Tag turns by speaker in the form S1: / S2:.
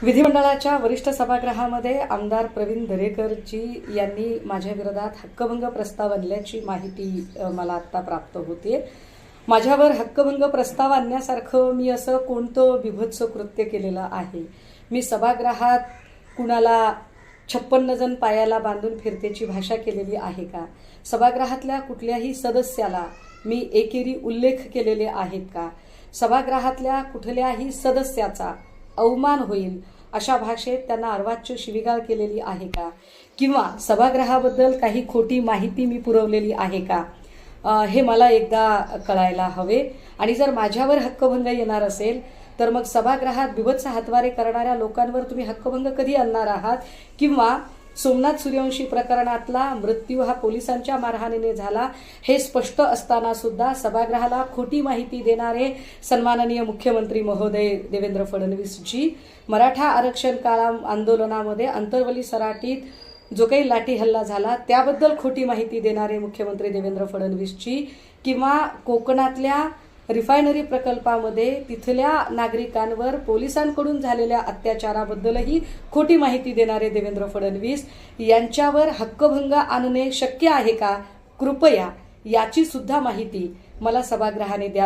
S1: विधिमंडळाच्या वरिष्ठ सभागृहामध्ये आमदार प्रवीण दरेकरजी यांनी माझ्या विरोधात हक्कभंग प्रस्ताव आणल्याची माहिती मला आता प्राप्त होते। माझ्यावर हक्कभंग प्रस्ताव आणण्यासारखं मी असं कोणतं बिभत्स कृत्य केलेलं आहे? मी सभागृहात कुणाला 56 जण पायाला बांधून फिरतेची भाषा केलेली आहे का? सभागृहातल्या कुठल्याही सदस्याला मी एकेरी उल्लेख केलेले आहेत का? सभागृहातल्या कुठल्याही सदस्याचा अवमान होईल अशा भाषेत त्यांना अर्वाच्य शिवीगाळ केलेली आहे का? किंवा सभागृहाबद्दल काही खोटी माहिती मी पुरवलेली आहे का? हे मला एकदा कळायला हवे। आणि जर माझ्यावर हक्कभंग येणार असेल तर मग सभागृहात बिभत्स हातवारे करणाऱ्या लोकांवर तुम्ही हक्कभंग कधी आणणार आहात? किंवा सोमनाथ सूर्यवंशी प्रकरणातला मृत्यू हा पोलिसांच्या मारहाणीने झाला हे स्पष्ट असताना सुद्धा सभागृहाला खोटी माहिती देणारे सन्माननीय मुख्यमंत्री महोदय देवेंद्र फडणवीसजी मराठा आरक्षण आंदोलनामध्ये अंतरवली सराटीत जो काही लाठी हल्ला झाला त्याबद्दल खोटी माहिती देणारे मुख्यमंत्री देवेंद्र फडणवीसजी किंवा कोकणातल्या रिफायनरी प्रकल्पामध्ये तिथल्या नागरिकांवर पोलिसांकडून झालेल्या अत्याचाराबद्दलही खोटी माहिती देणारे देवेंद्र फडणवीस यांच्यावर हक्कभंग आणणे शक्य आहे का? कृपया याची सुद्धा माहिती मला सभागृहाने द्यावी।